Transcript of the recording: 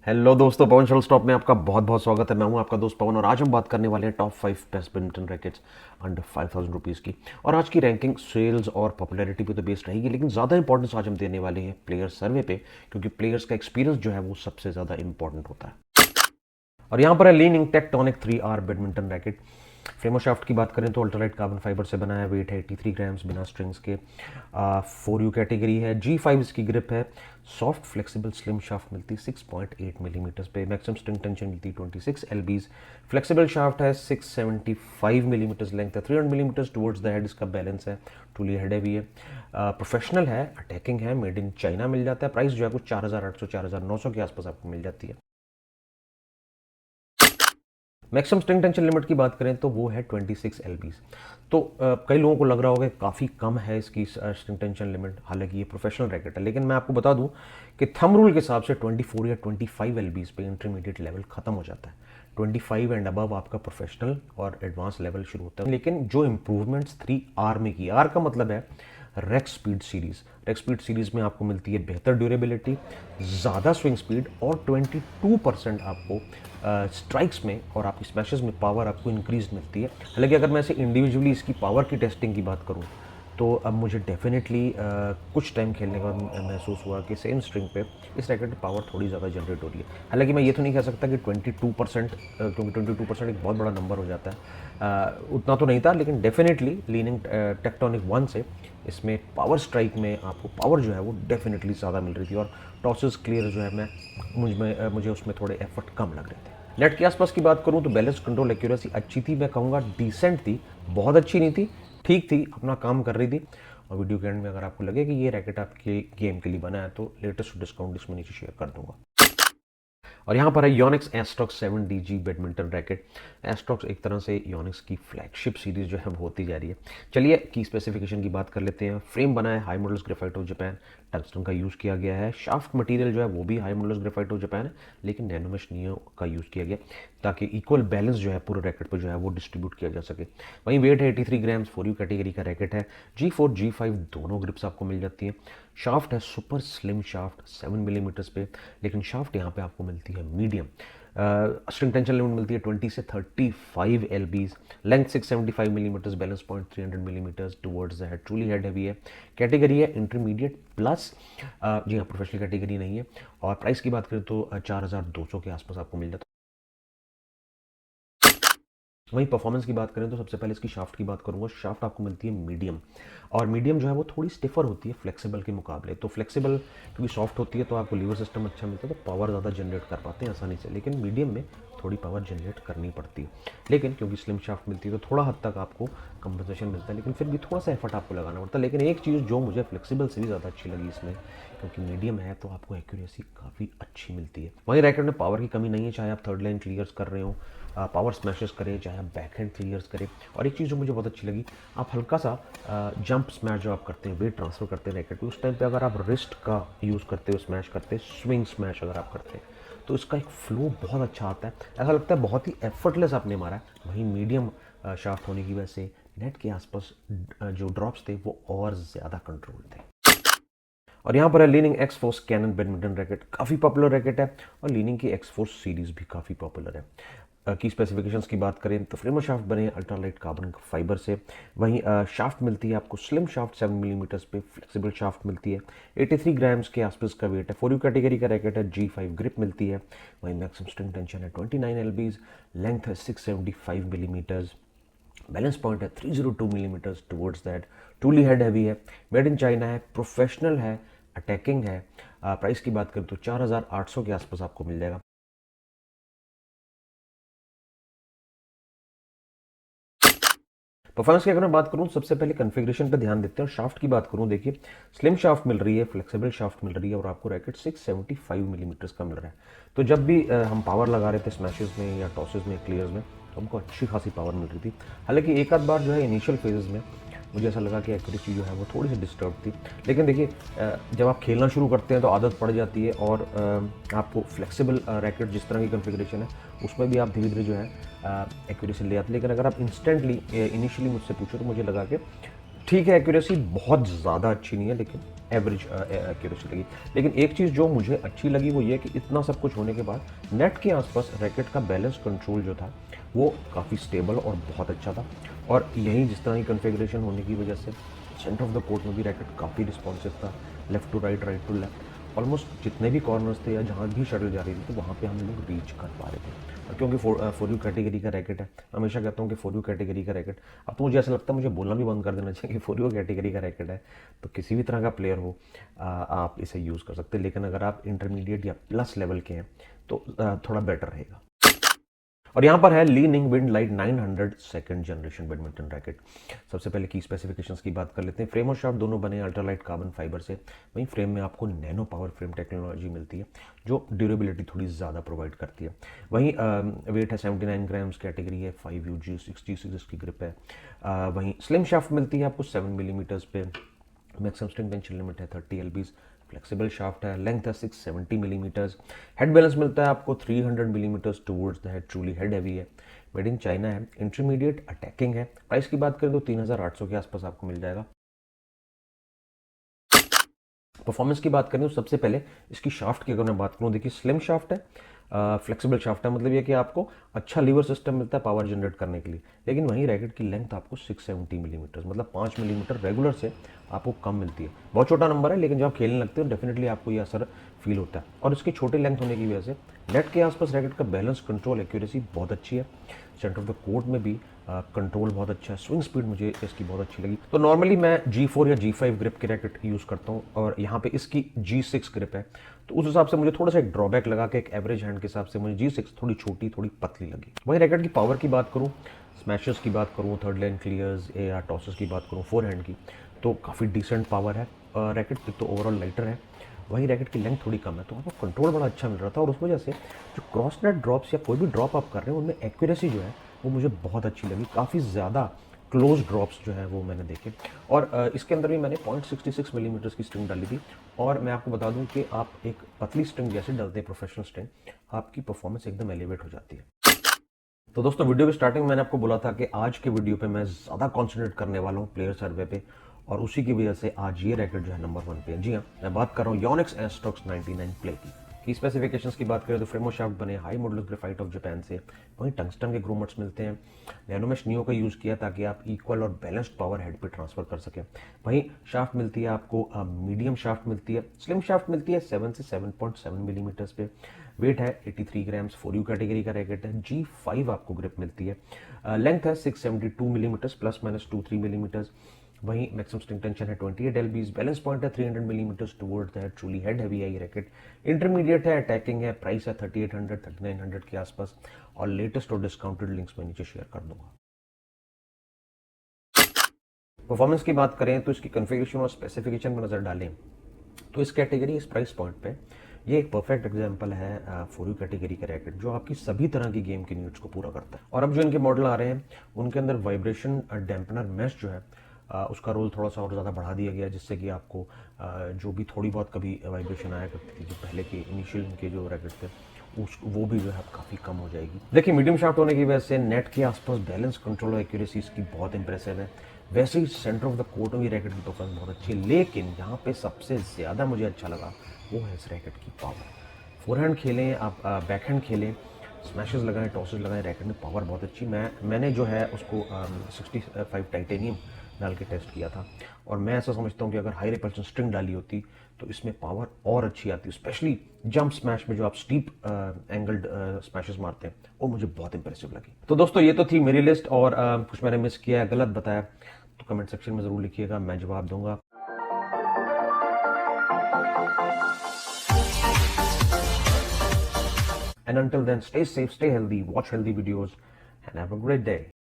Hello दोस्तों, पवन shuttle stop में आपका बहुत बहुत स्वागत है। मैं हूं आपका दोस्त पवन और आज हम बात करने वाले हैं top 5 best badminton rackets under 5000 rupees की। और आज की रैंकिंग सेल्स और पॉपुलैरिटी पे तो बेस्ड रहेगी, लेकिन ज़्यादा इंपॉर्टेंस आज हम देने वाले हैं प्लेयर सर्वे पे, क्योंकि प्लेयर्स का एक्सपीरियंस जो है वो सबसे ज़्यादा इंपॉर्टेंट होता है। और यहाँ पर है Li Ning Tectonic 3R badminton racket. फ्रेमो शाफ्ट की बात करें तो अल्ट्रालाइट कार्बन फाइबर से बना है, वेट है 83 ग्राम्स बिना स्ट्रिंग्स के। 4U कैटेगरी है, G5 इसकी ग्रिप है, सॉफ्ट फ्लेक्सिबल स्लिम शाफ्ट मिलती है 6.8 मिलीमीटर पे, मैक्सिमम स्ट्रिंग टेंशन मिलती है 26 LBs। फ्लेक्सिबल शाफ्ट है, 675 मिलीमीटर लेंथ है, 300 मिलीमीटर टुवर्ड्स द हेड इसका बैलेंस है, टूली हेड हैवी है। प्रोफेशनल है, अटैकिंग है, मेड इन चाइना मिल जाता है। प्राइस जो है कुछ 4800 4900 के आसपास आपको मिल जाती है। मैक्सिमम स्ट्रिंग टेंशन लिमिट की बात करें तो वो है 26 LBs। तो कई लोगों को लग रहा होगा कि काफ़ी कम है इसकी स्ट्रिंग टेंशन लिमिट, हालांकि ये प्रोफेशनल रैकेट है। लेकिन मैं आपको बता दूं कि थंब रूल के हिसाब से 24 या 25 LBs पे इंटरमीडिएट लेवल खत्म हो जाता है। 25 एंड अबव आपका प्रोफेशनल और एडवांस लेवल शुरू होता है। लेकिन जो इंप्रूवमेंट्स 3R में की, आर का मतलब है Rex speed series. Rex speed series में आपको मिलती है बेहतर ड्यूरेबिलिटी, ज़्यादा स्विंग स्पीड और 22% आपको स्ट्राइक्स में और आपकी स्मैशेस में पावर आपको इंक्रीज मिलती है। हालांकि अगर मैं ऐसे इंडिविजुअली इसकी पावर की टेस्टिंग की बात करूं तो अब मुझे डेफिनेटली कुछ टाइम खेलने के बाद महसूस हुआ कि सेम स्ट्रिंग पे इस रैकेट की पावर थोड़ी ज़्यादा जनरेट हो रही है। हालांकि मैं ये तो नहीं कह सकता कि 22%, क्योंकि 22% एक बहुत बड़ा नंबर हो जाता है, उतना तो नहीं था। लेकिन डेफिनेटली लीनिंग टेक्टोनिक 1 से इसमें पावर स्ट्राइक में आपको पावर जो है वो डेफिनेटली ज़्यादा मिल रही थी, और टॉसेस क्लियर जो है मुझे उसमें थोड़े एफर्ट कम लग रहे थे। नेट के आसपास की बात करूं तो बैलेंस कंट्रोल एक्यूरेसी अच्छी थी, मैं कहूँगा डिसेंट थी, बहुत अच्छी नहीं थी, ठीक थी, अपना काम कर रही थी। और वीडियो के एंड में अगर आपको लगे कि ये रैकेट आपके गेम के लिए बना है तो लेटेस्ट डिस्काउंट इसमें नीचे शेयर कर दूंगा। और यहाँ पर है Yonex Astrox 7DG badminton racket. Astrox एक तरह से योनिक्स की फ्लैगशिप सीरीज जो है वो होती जा रही है। चलिए की स्पेसिफिकेशन की बात कर लेते हैं। फ्रेम बना है high models graphite of Japan, tungsten का यूज़ किया गया है। शाफ्ट मटेरियल जो है वो भी high models graphite of Japan है, लेकिन नैनोमेश नियो का यूज़ किया गया ताकि इक्वल बैलेंस जो है पूरे रैकेट पर जो है वो डिस्ट्रीब्यूट किया जा सके। वहीं वेट है 83 ग्राम्स, 4U कैटेगरी का रैकेट है। G4 G5 दोनों ग्रिप्स आपको मिल जाती हैं। शाफ्ट है सुपर स्लिम शाफ्ट 7 मिलीमीटर्स पे, लेकिन शाफ्ट यहाँ पे आपको मिलती है मीडियम। स्ट्रिंग टेंशन लिमिट मिलती है 20 से 35 LBs। Length 675 millimetres, balance point 300 millimetres towards the head, truly head heavy है। कैटेगरी है इंटरमीडिएट प्लस, जी हाँ, प्रोफेशनल कैटेगरी नहीं है। और प्राइस की बात करें तो 4200 के आसपास आपको मिल जाता है। वहीं परफॉर्मेंस की बात करें तो सबसे पहले इसकी शाफ्ट की बात करूंगा। शाफ्ट आपको मिलती है मीडियम, और मीडियम जो है वो थोड़ी स्टिफर होती है फ्लेक्सिबल के मुकाबले। तो फ्लेक्सिबल क्योंकि सॉफ्ट होती है तो आपको लीवर सिस्टम अच्छा मिलता है, तो पावर ज़्यादा जनरेट कर पाते हैं आसानी से। लेकिन मीडियम में थोड़ी पावर जनरेट करनी पड़ती है। लेकिन क्योंकि स्लिम शाफ्ट मिलती है तो थोड़ा हद तक आपको कंपनसेशन मिलता है, लेकिन फिर भी थोड़ा सा एफर्ट आपको लगाना पड़ता है। लेकिन एक चीज़ जो मुझे फ्लेक्सिबल से भी ज़्यादा अच्छी लगी इसमें, क्योंकि मीडियम है तो आपको एक्यूरेसी काफ़ी अच्छी मिलती है। वहीं रैकेट में पावर की कमी नहीं है, चाहे आप थर्ड लाइन क्लियर्स कर रहे हो, पावर स्मैशेस करें, चाहे आप बैक हैंड क्लियर्स करें। और एक चीज़ जो मुझे बहुत अच्छी लगी, आप हल्का सा जंप स्मैश जो आप करते हैं, वेट ट्रांसफर करते हैं रैकेट पे, उस टाइम पे अगर आप रिस्ट का यूज़ करते हो, स्मैश करते हैं, स्विंग स्मैश अगर आप करते हैं, तो इसका एक फ्लो बहुत अच्छा आता है। ऐसा लगता है बहुत ही एफर्टलेस आपने मारा है। वहीं मीडियम शाफ्ट होने की वजह से नेट के आसपास जो ड्रॉप्स थे वो और ज़्यादा कंट्रोल थे। और यहाँ पर है Li Ning X Force Cannon badminton racket, काफ़ी पॉपुलर रैकेट है, और लीनिंग की एक्स फोर्स सीरीज़ भी काफ़ी पॉपुलर है। की स्पेसिफिकेशंस की बात करें तो फ्रेमो शाफ्ट बने अल्ट्रालाइट कार्बन फाइबर से। वहीं शाफ्ट मिलती है आपको स्लिम शाफ्ट 7 मिलीमीटर्स पे, फ्लेक्सिबल शाफ्ट मिलती है, 83 ग्राम्स के आसपास का वेट है। 4U कैटेगरी का रैकेट है, G5 ग्रिप मिलती है। वहीं मैक्सिमम स्ट्रिंग टेंशन है 29 LBs, लेंथ है 675 मिलीमीटर्स, बैलेंस पॉइंट है 302 मिलीमीटर्स टुवर्ड्स दैट, टूली हेड हैवी है, मेड इन चाइना है, प्रोफेशनल है, अटैकिंग है। प्राइस की बात करें तो 4800 के आसपास आपको मिल जाएगा। परफॉर्मेंस की अगर मैं बात करूं, सबसे पहले कॉन्फ़िगरेशन पे ध्यान देते हैं। और शाफ्ट की बात करूं, देखिए स्लिम शाफ्ट मिल रही है, फ्लेक्सिबल शाफ्ट मिल रही है, और आपको रैकेट 675 मिलीमीटर्स का मिल रहा है। तो जब भी हम पावर लगा रहे थे स्मैशेस में या टॉसेस में, क्लियर्स में, तो हमको अच्छी खासी पावर मिल रही थी। हालांकि एक आध बार जो है इनिशियल फेजेस में मुझे ऐसा लगा कि एक्यूरेसी जो है वो थोड़ी सी डिस्टर्ब थी। लेकिन देखिए जब आप खेलना शुरू करते हैं तो आदत पड़ जाती है, और आपको फ्लेक्सिबल रैकेट जिस तरह की कॉन्फ़िगरेशन है उसमें भी आप धीरे धीरे जो है एक्यूरेसी ले आते हैं। लेकिन अगर आप इंस्टेंटली इनिशियली मुझसे पूछो तो मुझे लगा कि ठीक है, एक्यूरेसी बहुत ज़्यादा अच्छी नहीं है, लेकिन एवरेज एक्यूरेसी लगी। लेकिन एक चीज़ जो मुझे अच्छी लगी वो ये कि इतना सब कुछ होने के बाद नेट के आसपास रैकेट का बैलेंस कंट्रोल जो था वो काफ़ी स्टेबल और बहुत अच्छा था। और यहीं जिस तरह की कन्फिग्रेशन होने की वजह से सेंटर ऑफ द कोर्ट में भी रैकेट काफ़ी रिस्पॉन्सिव था, left to right, right to left. Almost जितने भी कॉर्नर्स थे या जहाँ भी शटल जा रही थी तो वहाँ पे हम लोग रीच कर पा रहे थे। और क्योंकि फोर यू कैटेगरी का रैकेट है, मैं हमेशा कहता हूँ कि फोर यू कैटेगरी का रैकेट, अब तो मुझे ऐसा लगता है मुझे बोलना भी बंद कर देना चाहिए कि फोर यू कैटेगरी का रैकेट है तो किसी भी तरह का प्लेयर हो आप इसे यूज़ कर सकते हैं। लेकिन अगर आप इंटरमीडिएट या प्लस लेवल के हैं तो थोड़ा बेटर रहेगा। और यहाँ पर है ली ning wind light 900 second generation badminton racket. सबसे पहले की स्पेसिफिकेशंस की बात कर लेते हैं। फ्रेम और शाफ्ट दोनों बने अल्ट्रालाइट कार्बन फाइबर से। वहीं फ्रेम में आपको नैनो पावर फ्रेम टेक्नोलॉजी मिलती है जो ड्यूरेबिलिटी थोड़ी ज़्यादा प्रोवाइड करती है। वहीं वेट है 79 ग्राम्स, कैटेगरी है 5UG, 66 इसकी ग्रिप है। वहीं स्लिम शाफ्ट मिलती है आपको 7 मिलीमीटर्स पे। मैक्सिमम स्ट्रिंग टेंशन लिमिट है 30 LBs। फ्लेक्सिबल शाफ्ट है, लेंथ है 670 मिलीमीटर्स। हेड बैलेंस मिलता है आपको 300 millimetres towards the head, truly head heavy है। मेड इन चाइना है, इंटरमीडिएट अटैकिंग है। प्राइस की बात करें तो 3800 के आसपास आपको मिल जाएगा। परफॉर्मेंस की बात करें तो सबसे पहले इसकी शाफ्ट की अगर मैं बात करूँ, देखिए स्लिम शाफ्ट है, फ्लेक्सिबल शाफ्ट है, मतलब ये कि आपको अच्छा लीवर सिस्टम मिलता है पावर जनरेट करने के लिए। लेकिन वहीं रैकेट की लेंथ आपको 670 मिलीमीटर, मतलब 5 मिलीमीटर रेगुलर से आपको कम मिलती है। बहुत छोटा नंबर है, लेकिन जब आप खेलने लगते हो डेफिनेटली आपको ये असर फील होता है। और इसकी छोटी लेंथ होने की वजह से नेट के आसपास रैकेट का बैलेंस, कंट्रोल, एक्यूरेसी बहुत अच्छी है। सेंटर ऑफ द कोर्ट में भी कंट्रोल बहुत अच्छा है। स्विंग स्पीड मुझे इसकी बहुत अच्छी लगी। तो नॉर्मली मैं G4 या G5 ग्रिप की रैकेट यूज़ करता हूँ और यहाँ पे इसकी G6 ग्रिप है, तो उस हिसाब से मुझे थोड़ा सा एक ड्रॉबैक लगा कि एक एवरेज हैंड के हिसाब से मुझे G6 थोड़ी छोटी, थोड़ी पतली लगी। वहीं रैकेट की पावर की बात करूँ, स्मैशेस की बात करूँ, थर्ड लाइन क्लियर्स या टॉसेस की बात करूँ, फोर हैंड की, तो काफ़ी डिसेंट पावर है। रैकेट एक तो ओवरऑल लाइटर है, वहीं रैकेट की लेंथ थोड़ी कम है, तो आपको कंट्रोल बड़ा अच्छा मिल रहा था। और उस वजह से जो क्रॉस नेट ड्रॉप्स या कोई भी ड्रॉप आप कर रहे हैं उनमें एक्यूरेसी जो है वो मुझे बहुत अच्छी लगी। काफ़ी ज़्यादा क्लोज ड्रॉप्स जो है वो मैंने देखे। और इसके अंदर भी मैंने 0.66 मिलीमीटर की स्ट्रिंग डाली थी। और मैं आपको बता दूं कि आप एक पतली स्ट्रिंग जैसे डालते हैं प्रोफेशनल स्ट्रिंग, आपकी परफॉर्मेंस एकदम एलिवेट हो जाती है। तो दोस्तों वीडियो की स्टार्टिंग में मैंने आपको बोला था कि आज के वीडियो पे मैं ज़्यादा कॉन्सेंट्रेट करने वाला हूँ प्लेयर सर्वे पे, और उसी की वजह से आज ये रैकेट जो है नंबर 1 पे है। जी हाँ, मैं बात कर रहा हूँ योनेक्स एस्ट्रोक्स 99 प्ले की स्पेसिफिकेशंस की बात करें तो फ्रेमो शाफ्ट बने high modulus graphite of Japan से। वहीं टंगस्टन के ग्रूमर्स मिलते हैं। नैनोमेश नियो का यूज़ किया ताकि आप इक्वल और बैलेंस्ड पावर हेड पे ट्रांसफर कर सकें। वहीं शाफ्ट मिलती है आपको मीडियम शाफ्ट मिलती है, स्लिम शाफ्ट मिलती है 7 से 7.7 मिलीमीटर्स पे। वेट है 83 ग्राम्स, 4U कैटेगरी का रैकेट है। G5 आपको ग्रिप मिलती है। लेंथ है 672 मिलीमीटर्स प्लस माइनस 2-3 मिलीमीटर्स। वहीं मैक्सिमम स्ट्रिंग टेंशन है 28 LBs। बैलेंस पॉइंट है 300 millimetres towards the head, truly head heavy है ये रैकेट। इंटरमीडिएट है, अटैकिंग है। प्राइस है 3800 3900 के आसपास। और लेटेस्ट और डिस्काउंटेड लिंक्स मैं नीचे शेयर कर दूंगा। परफॉर्मेंस की बात करें तो इसकी कॉन्फ़िगरेशन और स्पेसिफिकेशन में नज़र डालें तो इस कैटेगरी, इस प्राइस पॉइंट पे ये एक परफेक्ट एग्जांपल है 4U कैटेगरी का रैकेट जो आपकी सभी तरह की गेम की नीड्स को पूरा करता है। और अब जो इनके मॉडल आ रहे हैं उनके अंदर वाइब्रेशन डैम्पनर मैश जो है उसका रोल थोड़ा सा और ज़्यादा बढ़ा दिया गया, जिससे कि आपको जो भी थोड़ी बहुत कभी वाइब्रेशन आया करती थी जो पहले के इनिशियल इनके जो रैकेट थे वो भी जो है काफ़ी कम हो जाएगी। देखिए मीडियम शाफ्ट होने की वजह से नेट के आसपास बैलेंस, कंट्रोल और एक्यूरेसी इसकी बहुत इंप्रेसिव है। वैसे ही सेंटर ऑफ द कोर्ट में भी रैकेट की परफॉर्मेंस बहुत अच्छी है, लेकिन यहाँ पे सबसे ज़्यादा मुझे अच्छा लगा वो है इस रैकेट की पावर। फोरहैंड खेलें आप, बैकहैंड खेलें, स्मैशेस लगाएं, टॉसेस लगाएं, रैकेट में पावर बहुत अच्छी। मैंने जो है उसको 65 टाइटेनियम डाल के टेस्ट किया था, और मैं ऐसा समझता हूँ कि अगर हाई रिपल्शन स्ट्रिंग डाली होती तो इसमें पावर और अच्छी आती, स्पेशली जंप स्मैश में जो आप स्टीप एंगल्ड स्मैशेस मारते हैं वो मुझे बहुत इंप्रेसिव लगी। तो दोस्तों ये तो थी मेरी लिस्ट, और कुछ मैंने मिस किया है, गलत बताया तो कमेंट सेक्शन में ज़रूर लिखिएगा, मैं जवाब दूंगा। And until then, stay safe, stay healthy, watch healthy videos, and have a great day.